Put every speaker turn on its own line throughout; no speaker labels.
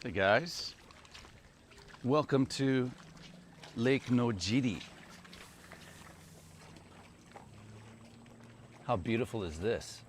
Hey guys, welcome to Lake Nojiri. How beautiful is this?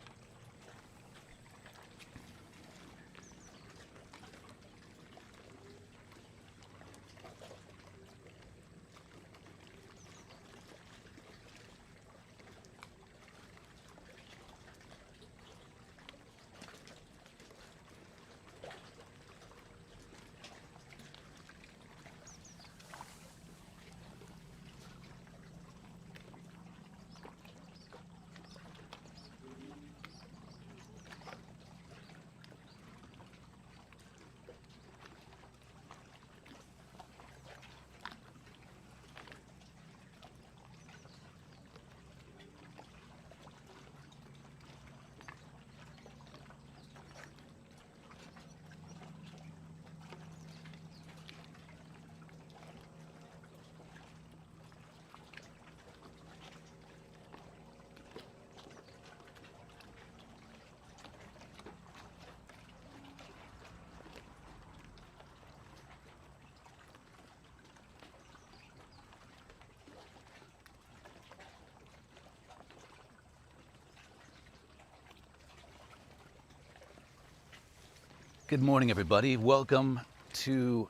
Good morning, everybody. Welcome to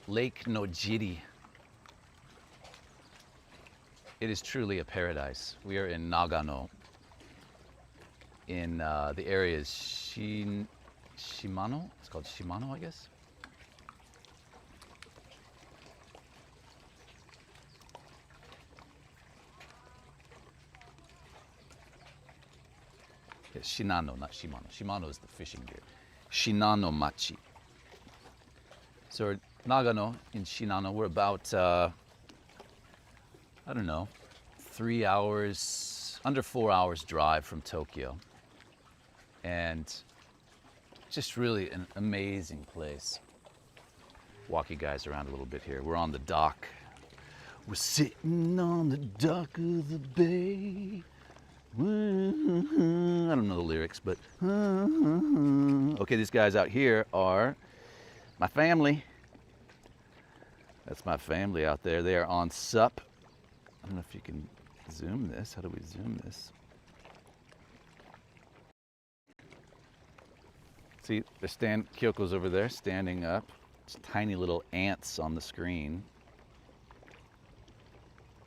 Lake Nojiri. It is truly a paradise. We are in Nagano, in the area is Shimano. It's called Shimano, I guess. It's Shinano, not Shimano. Shimano is the fishing gear. Shinano Machi. So we're Nagano in Shinano. We're about, I don't know, 3 hours, under 4 hours drive from Tokyo. And just really an amazing place. Walk you guys around a little bit here. We're on the dock. We're sitting on the dock of the bay. I don't know the lyrics, but okay, these guys out here are my family. That's my family out there. They are on sup. I don't know if you can zoom this. How do we zoom this? See, Kyoko's over there standing up. It's tiny little ants on the screen.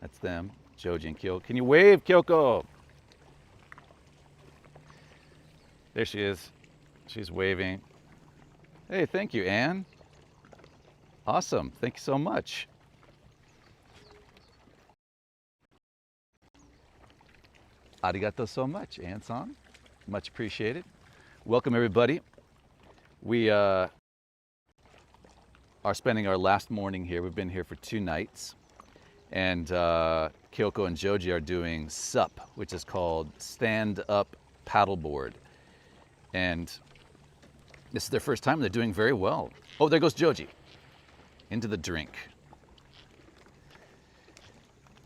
That's them, Joji and Kyoko. Can you wave, Kyoko? There she is. She's waving. Hey, thank you, Anne. Awesome. Thank you so much. Arigato so much, Anne-san. Much appreciated. Welcome, everybody. We are spending our last morning here. We've been here for 2 nights. And Kyoko and Joji are doing SUP, which is called stand-up paddleboard. And this is their first time. They're doing very well. Oh, there goes Joji into the drink.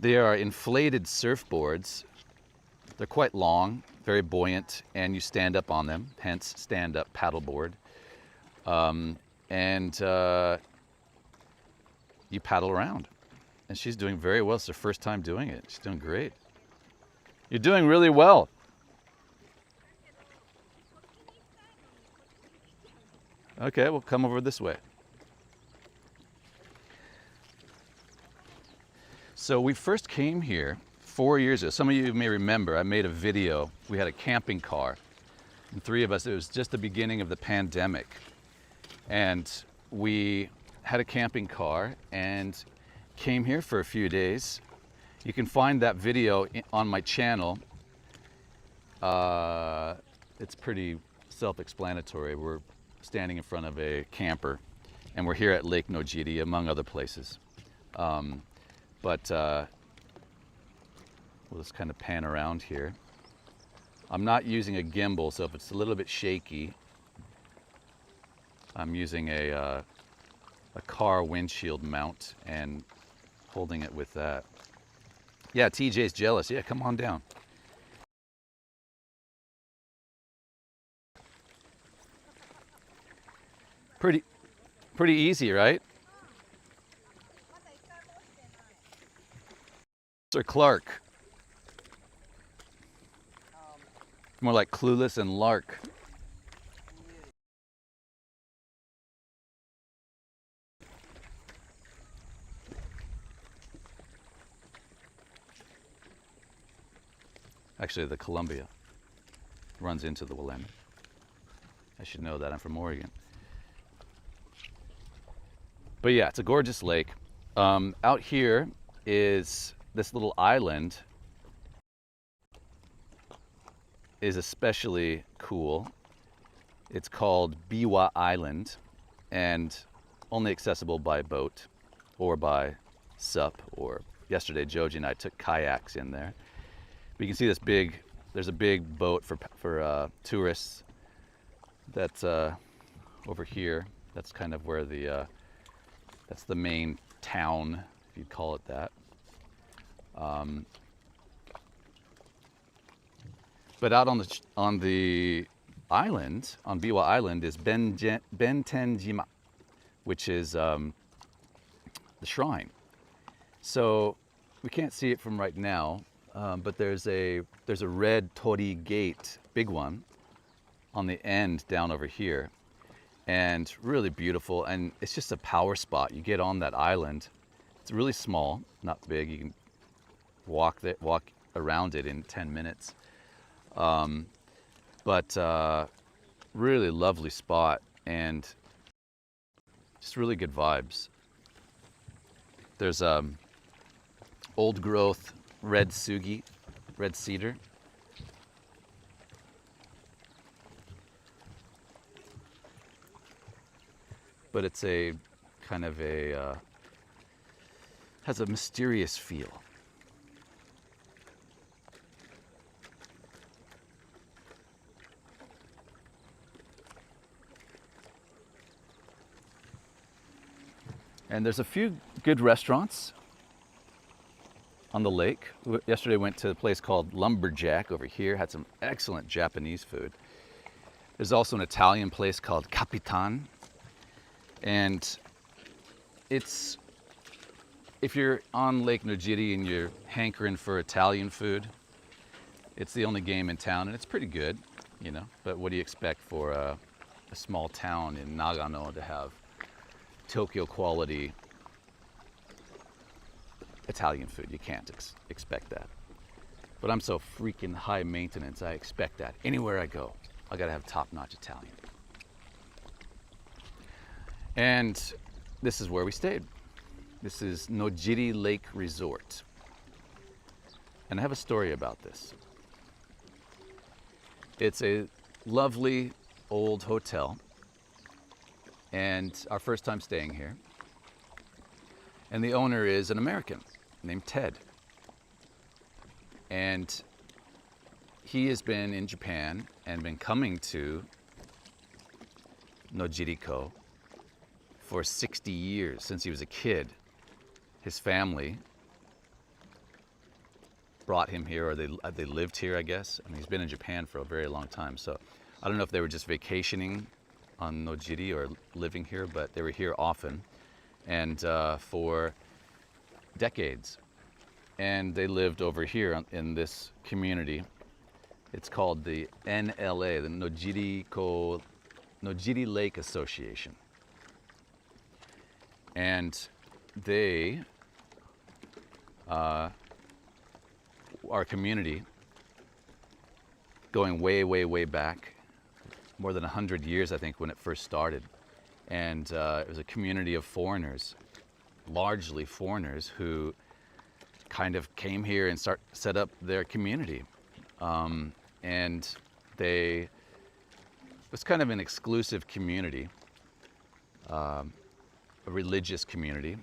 They are inflated surfboards. They're quite long, very buoyant, and you stand up on them, hence stand-up paddleboard. You paddle around. And she's doing very well. It's her first time doing it. She's doing great. You're doing really well. Okay, we'll come over this way. So we first came here 4 years ago. Some of you may remember, I made a video. We had a camping car, and 3 of us. It was just the beginning of the pandemic. And we had a camping car and came here for a few days. You can find that video on my channel. It's pretty self-explanatory. We're standing in front of a camper, and we're here at Lake Nojiri, among other places. We'll just kind of pan around here. I'm not using a gimbal, so if it's a little bit shaky, I'm using a car windshield mount and holding it with that. Yeah, TJ's jealous. Yeah, come on down. Pretty easy, right? Sir Clark. More like Clueless and Lark. Actually, the Columbia runs into the Willamette. I should know that, I'm from Oregon. But yeah, it's a gorgeous lake. Out here is this little island is especially cool. It's called Biwa Island and only accessible by boat or by sup, or yesterday Joji and I took kayaks in there. But you can see there's a big boat for tourists that's over here. That's kind of where that's the main town, if you'd call it that. But out on the island, on Biwa Island, is Bentenjima, which is the shrine. So we can't see it from right now, but there's a red torii gate, big one, on the end down over here, and really beautiful. And it's just a power spot. You get on that island. It's really small, not big. You can walk around it in 10 minutes. But really lovely spot and just really good vibes. There's old growth red sugi, red cedar. But it's a kind of has a mysterious feel. And there's a few good restaurants on the lake. Yesterday went to a place called Lumberjack over here, had some excellent Japanese food. There's also an Italian place called Capitan. And it's, if you're on Lake Nojiri and you're hankering for Italian food, it's the only game in town, and it's pretty good, you know. But what do you expect for a small town in Nagano to have Tokyo quality Italian food? You can't expect that. But I'm so freaking high maintenance, I expect that. Anywhere I go, I gotta have top-notch Italian. And this is where we stayed. This is Nojiri Lake Resort. And I have a story about this. It's a lovely old hotel, and our first time staying here. And the owner is an American named Ted. And he has been in Japan and been coming to Nojiri-ko for 60 years, since he was a kid. His family brought him here, or they lived here, I guess. I mean, he's been in Japan for a very long time. So I don't know if they were just vacationing on Nojiri or living here, but they were here often and for decades. And they lived over here in this community. It's called the NLA, the Nojiri Lake Association. And they are a community going way, way, way back, more than 100 years, I think, when it first started. And it was a community of foreigners, largely foreigners, who kind of came here and set up their community. And it was kind of an exclusive community. A religious community.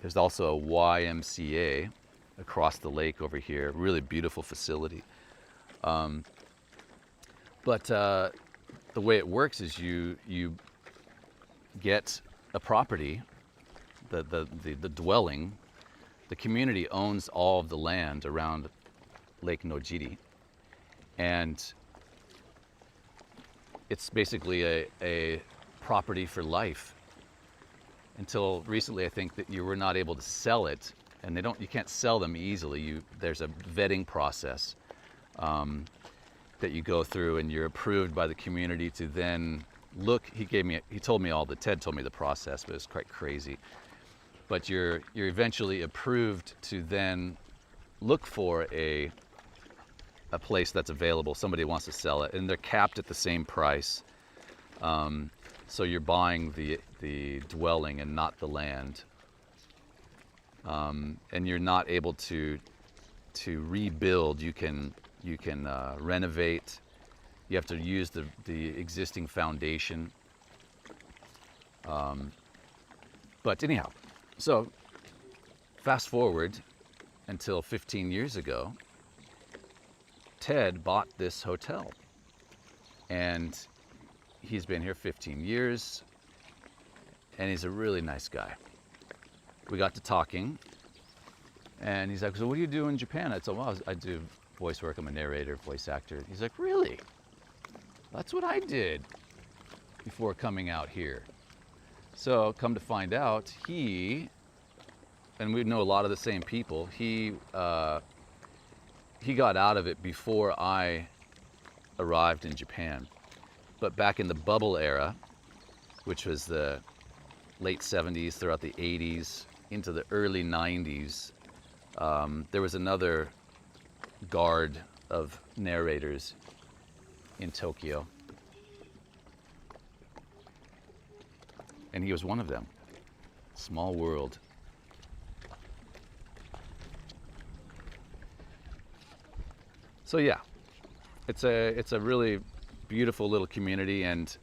There's also a YMCA across the lake over here, really beautiful facility. But the way it works is you get a property, the dwelling. The community owns all of the land around Lake Nojiri, and it's basically a property for life. until recently, I think, that you were not able to sell it, and you can't sell them easily. There's a vetting process that you go through, and you're approved by the community to then look. Ted told me the process, but it's quite crazy. But you're eventually approved to then look for a place that's available. Somebody wants to sell it, and they're capped at the same price. So you're buying the dwelling and not the land, and you're not able to rebuild. You can renovate. You have to use the existing foundation. But anyhow, so fast forward until 15 years ago, Ted bought this hotel, and he's been here 15 years, and he's a really nice guy. We got to talking, and he's like, so what do you do in Japan? I told him, well, I do voice work. I'm a narrator, voice actor. He's like, really? That's what I did before coming out here. So come to find out, and we know a lot of the same people, he got out of it before I arrived in Japan. But back in the bubble era, which was the late 70s, throughout the 80s, into the early 90s, there was another guard of narrators in Tokyo. And he was one of them. Small world. So yeah, it's a really beautiful little community, and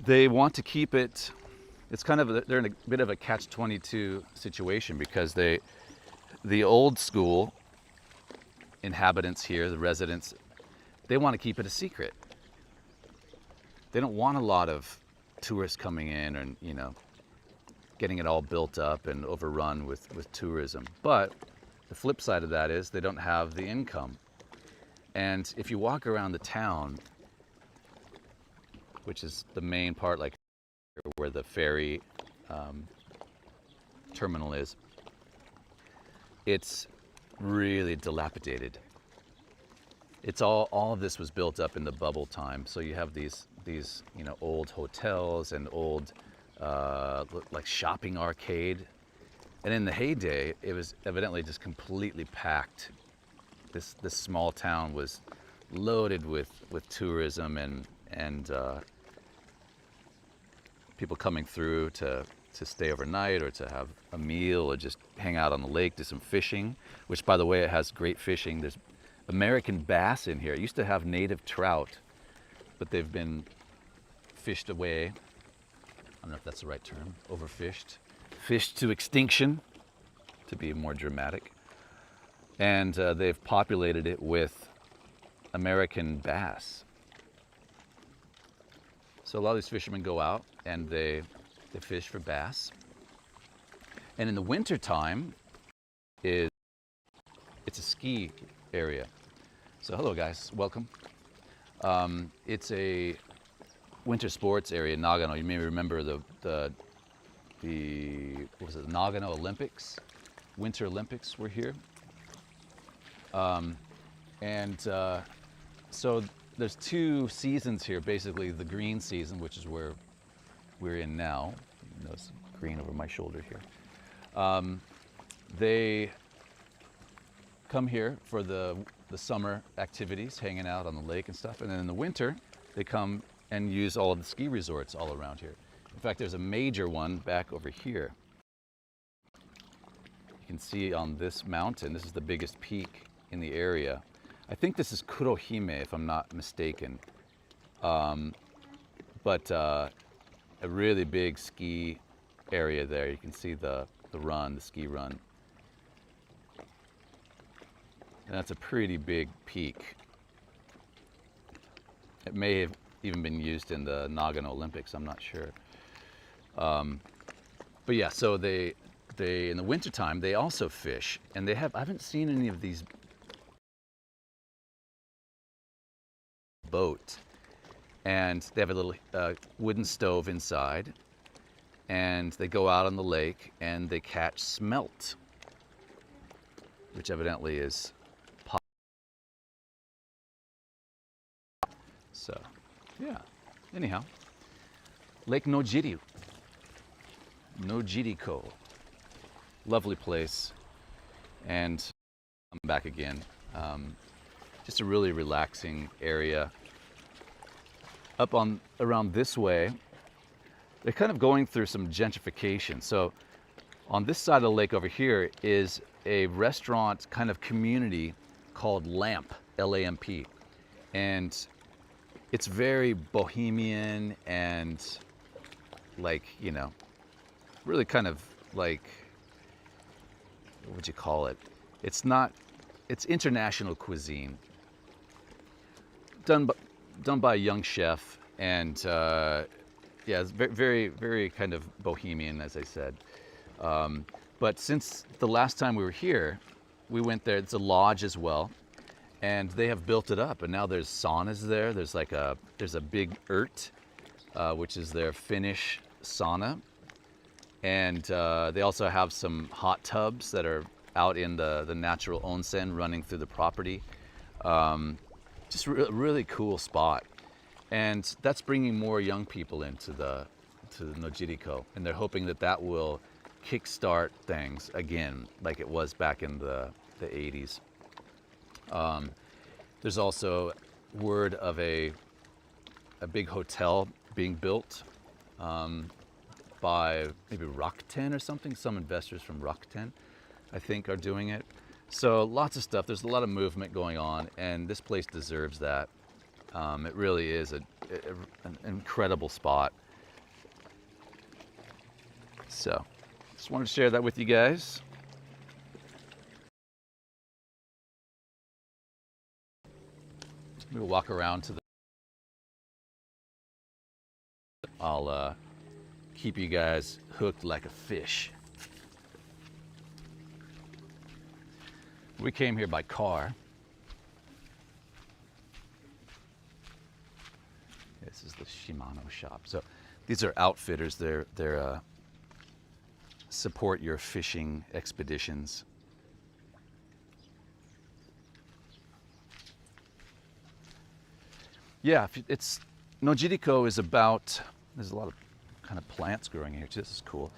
they want to keep it. It's kind of they're in a bit of a catch-22 situation, because the old school inhabitants here, the residents, they want to keep it a secret. They don't want a lot of tourists coming in and getting it all built up and overrun with tourism. But the flip side of that is they don't have the income. And if you walk around the town, which is the main part, like where the ferry terminal is, it's really dilapidated. It's all of this was built up in the bubble time. So you have these old hotels and old like shopping arcade. And in the heyday, it was evidently just completely packed. This small town was loaded with tourism and people coming through to stay overnight or to have a meal or just hang out on the lake, do some fishing, which, by the way, it has great fishing. There's American bass in here. It used to have native trout, but they've been fished away. I don't know if that's the right term, overfished. Fished to extinction, to be more dramatic. And they've populated it with American bass. So a lot of these fishermen go out and they fish for bass. And in the winter time, it's a ski area. So hello guys, welcome. It's a winter sports area in Nagano. You may remember the what was it, the Nagano Olympics? Winter Olympics were here. So there's two seasons here, basically the green season, which is where we're in now. There's green over my shoulder here. They come here for the summer activities, hanging out on the lake and stuff. And then in the winter, they come and use all of the ski resorts all around here. In fact, there's a major one back over here. You can see on this mountain, this is the biggest peak in the area. I think this is Kurohime, if I'm not mistaken. But a really big ski area there. You can see the ski run. And that's a pretty big peak. It may have even been used in the Nagano Olympics, I'm not sure. But yeah, so they in the wintertime, they also fish. And I haven't seen any of these boats. And they have a little wooden stove inside. and they go out on the lake and they catch smelt, which evidently is pot. So, yeah. Anyhow, Lake Nojiri, Nojiri-ko. Lovely place, and I'm back again. Just a really relaxing area. Up on around this way, they're kind of going through some gentrification. So on this side of the lake over here is a restaurant kind of community called LAMP, L-A-M-P. And it's very bohemian and like, you know, really kind of like, what would you call it? It's international cuisine. Done by a young chef, and yeah, it's very, very kind of bohemian, as I said. But since the last time we were here, we went there. It's a lodge as well, and they have built it up. And now there's saunas there. There's a big yurt, which is their Finnish sauna, and they also have some hot tubs that are out in the natural onsen running through the property. Just really cool spot, and that's bringing more young people into the Nojiri-ko, and they're hoping that will kickstart things again like it was back in the 80s. There's also word of a big hotel being built by maybe Rakuten or something. Some investors from Rakuten, I think, are doing it. So lots of stuff. There's a lot of movement going on, and this place deserves that. It really is an incredible spot. So just wanted to share that with you guys. We'll walk around to the... I'll keep you guys hooked like a fish. We came here by car. This is the Shimano shop. So these are outfitters. They're support your fishing expeditions. Yeah, it's Nojiri-ko is about. There's a lot of kind of plants growing here too. This is cool.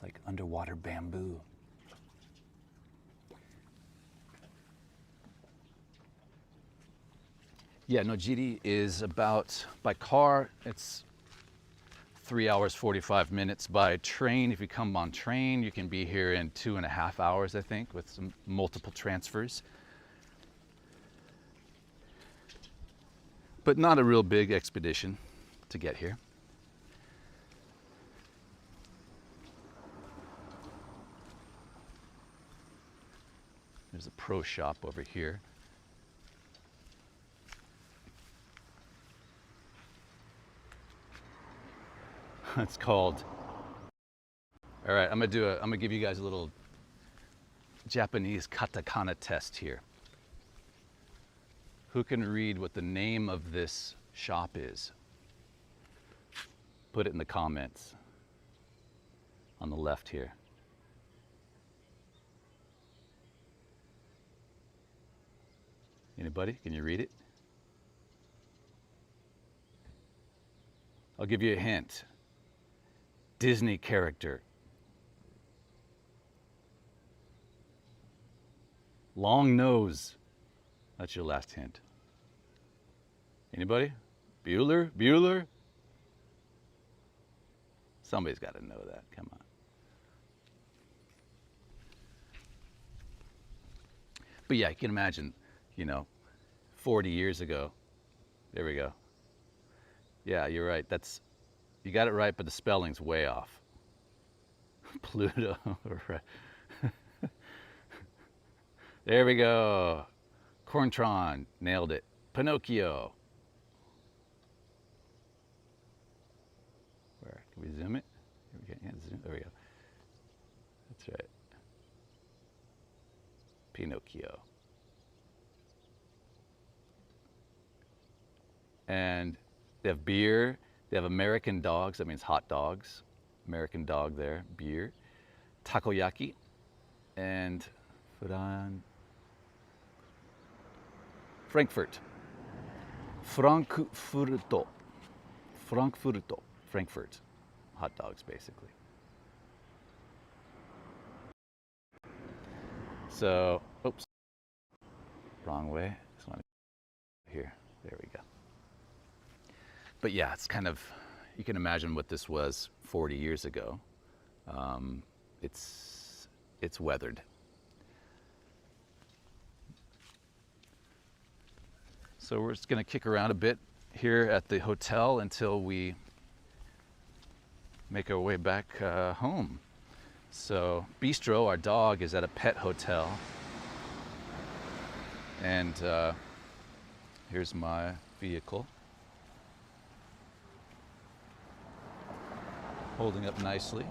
Like underwater bamboo. Yeah, Nojiri is about, by car, it's 3 hours, 45 minutes. By train, if you come on train, you can be here in 2.5 hours, I think, with some multiple transfers. But not a real big expedition to get here. There's a pro shop over here. It's called. All right, I'm gonna give you guys a little Japanese katakana test here. Who can read what the name of this shop is? Put it in the comments on the left here. Anybody? Can you read it? I'll give you a hint. Disney character. Long nose. That's your last hint. Anybody? Bueller? Bueller? Somebody's got to know that. Come on. But yeah, you can imagine, 40 years ago. There we go. Yeah, you're right. You got it right, but the spelling's way off. Pluto. There we go. Corntron, nailed it. Pinocchio. Where? Can we zoom it? Yeah, zoom. There we go. That's right. Pinocchio. And they have beer. They have American dogs. That means hot dogs. American dog there. Beer. Takoyaki. And Frankfurt. Frankfurto. Frankfurt. Hot dogs, basically. So, oops. Wrong way. Just want to here. There we go. But yeah, it's kind of, you can imagine what this was 40 years ago. It's weathered. So we're just gonna kick around a bit here at the hotel until we make our way back home. So Bistro, our dog, is at a pet hotel. And here's my vehicle. Holding up nicely.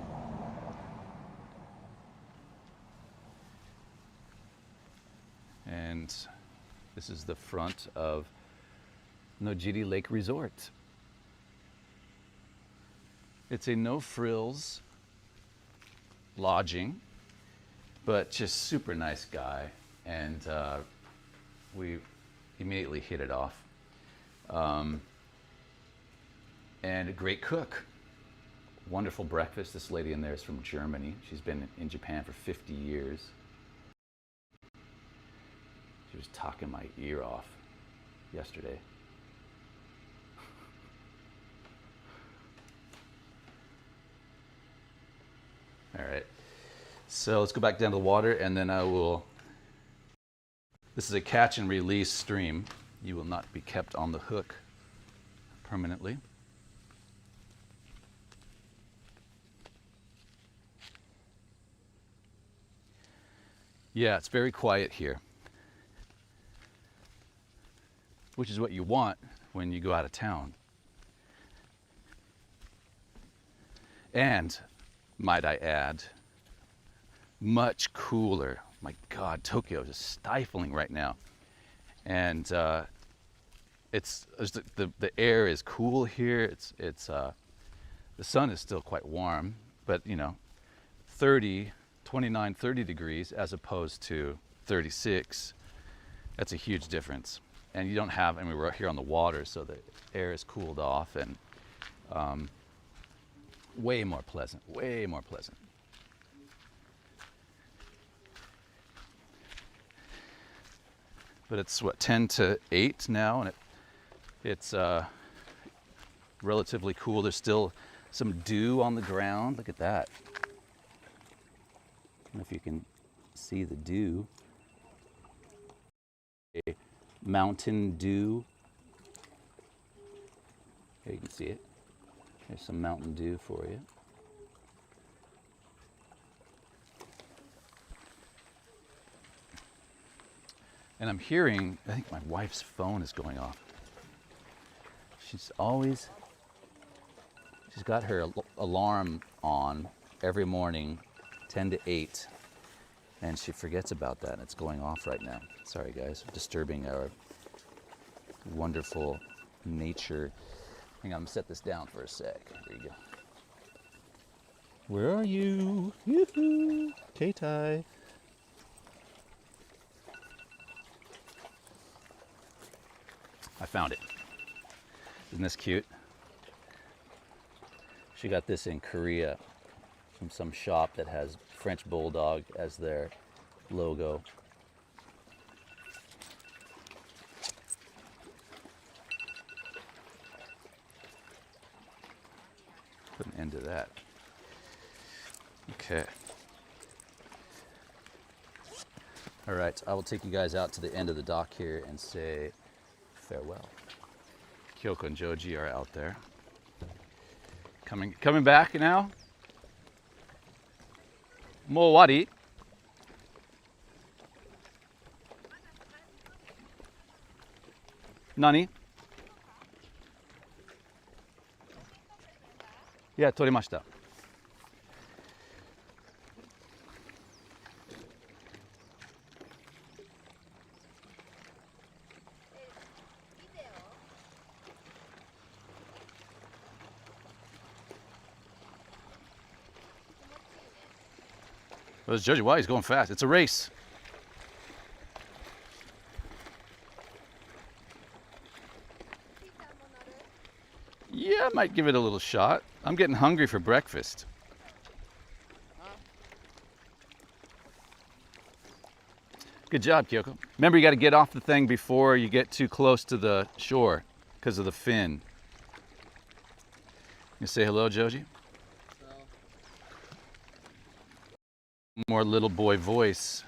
And this is the front of Nojiri Lake Resort. It's a no-frills lodging, but just super nice guy. And we immediately hit it off. And a great cook. Wonderful breakfast. This lady in there is from Germany. She's been in Japan for 50 years. She was talking my ear off yesterday. All right, so let's go back down to the water, and then I will, this is a catch and release stream. You will not be kept on the hook permanently. Yeah, it's very quiet here, which is what you want when you go out of town. And, might I add, much cooler. My God, Tokyo is stifling right now. And the air is cool here. The sun is still quite warm, but you know, 29, 30 degrees as opposed to 36. That's a huge difference. And you don't have, I mean, we're here on the water, so the air is cooled off and way more pleasant, way more pleasant. But it's what, 10 to 8 now, and it's relatively cool. There's still some dew on the ground. Look at that. I don't know if you can see the dew. A mountain dew. Here you can see it. There's some mountain dew for you. And I'm hearing, I think my wife's phone is going off. She's got her alarm on every morning, 10 to 8, and she forgets about that, and it's going off right now. Sorry guys, disturbing our wonderful nature. Hang on, I'm gonna set this down for a sec. There you go. Where are you? Yoo-hoo! Keitai. I found it. Isn't this cute? She got this in Korea from some shop that has French Bulldog as their logo. Put an end to that. Okay. All right, I will take you guys out to the end of the dock here and say farewell. Kyoko and Joji are out there. Coming back now. Mo wari. Nani? Yeah, 撮りました。Oh, it's Joji. Wow, he's going fast. It's a race. Yeah, I might give it a little shot. I'm getting hungry for breakfast. Good job, Kyoko. Remember, you got to get off the thing before you get too close to the shore because of the fin. You say hello, Joji?
Hello.
More little boy voice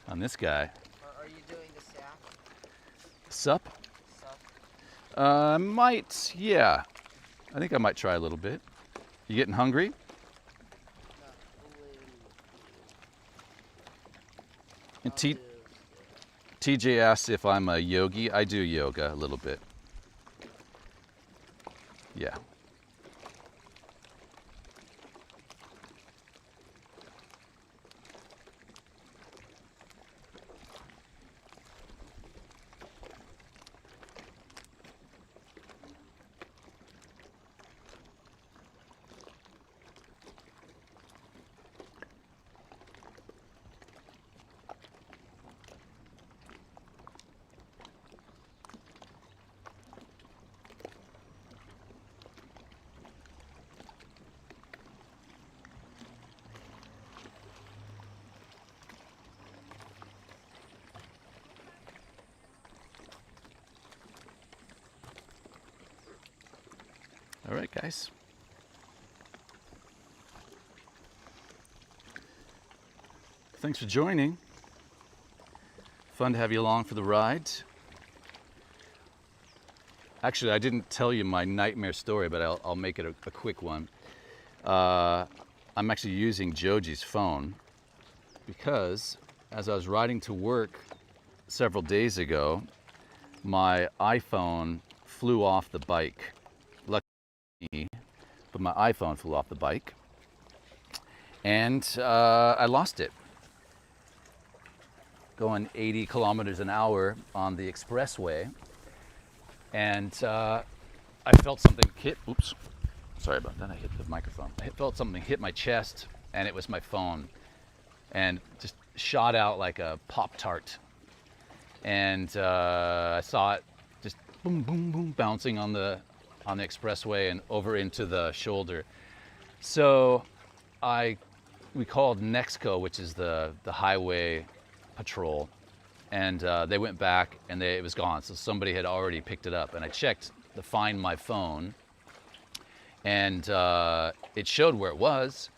on this guy.
Are you doing the sap?
Sup?
Sup?
Might, yeah. I think I might try a little bit. You getting hungry?
No.
And TJ asks if I'm a yogi. I do yoga a little bit. Yeah. All right, guys. Thanks for joining. Fun to have you along for the ride. Actually, I didn't tell you my nightmare story, but I'll make it a quick one. I'm actually using Joji's phone because as I was riding to work several days ago, my iPhone flew off the bike. Luckily, but my iPhone flew off the bike and I lost it. Going 80 kilometers an hour on the expressway, and I felt something hit. Oops, sorry about that. I hit the microphone. I felt something hit my chest, and it was my phone, and just shot out like a Pop-Tart. And I saw it just boom, boom, boom, bouncing on the expressway and over into the shoulder. So we called Nexco, which is the highway patrol, and they went back and it was gone. So somebody had already picked it up, and I checked to find my phone, and it showed where it was.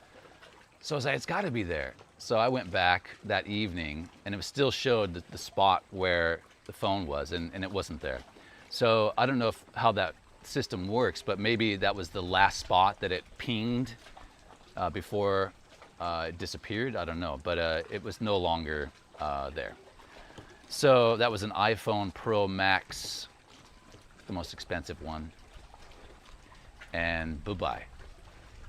So I was like, it's got to be there. So I went back that evening, and it still showed the spot where the phone was, and it wasn't there. So I don't know how that system works, but maybe that was the last spot that it pinged before it disappeared. I don't know, but it was no longer there. So that was an iPhone Pro Max, the most expensive one, and bye-bye.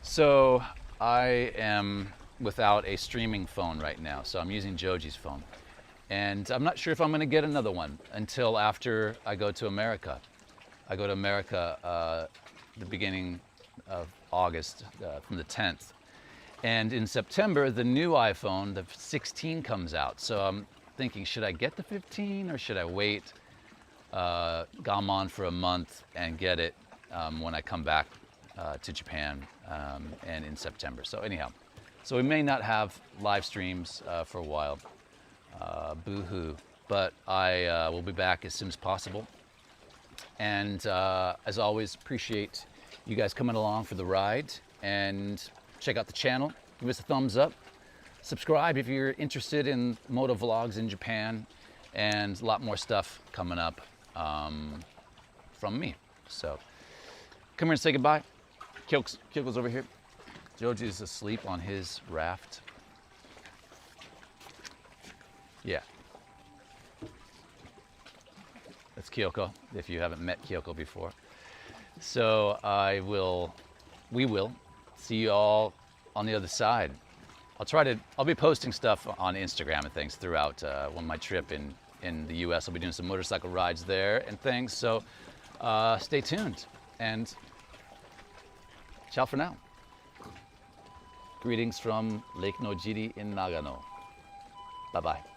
So I am without a streaming phone right now, so I'm using Joji's phone. And I'm not sure if I'm gonna get another one until after I go to America. I go to America the beginning of August, from the 10th. And in September, the new iPhone, the 16 comes out. So I'm thinking, should I get the 15 or should I wait Gamon for a month and get it when I come back to Japan and in September. So anyhow, so we may not have live streams for a while, boo-hoo, but I will be back as soon as possible. And as always, appreciate you guys coming along for the ride, and check out the channel, give us a thumbs up, subscribe if you're interested in moto vlogs in Japan, and a lot more stuff coming up from me. So come here and say goodbye. Kyoko's over here. Joji's asleep on his raft. Yeah. That's Kyoko, if you haven't met Kyoko before. So we will see you all on the other side. I'll be posting stuff on Instagram and things throughout on my trip in the US. I'll be doing some motorcycle rides there and things. So stay tuned, and ciao for now. Greetings from Lake Nojiri in Nagano. Bye-bye.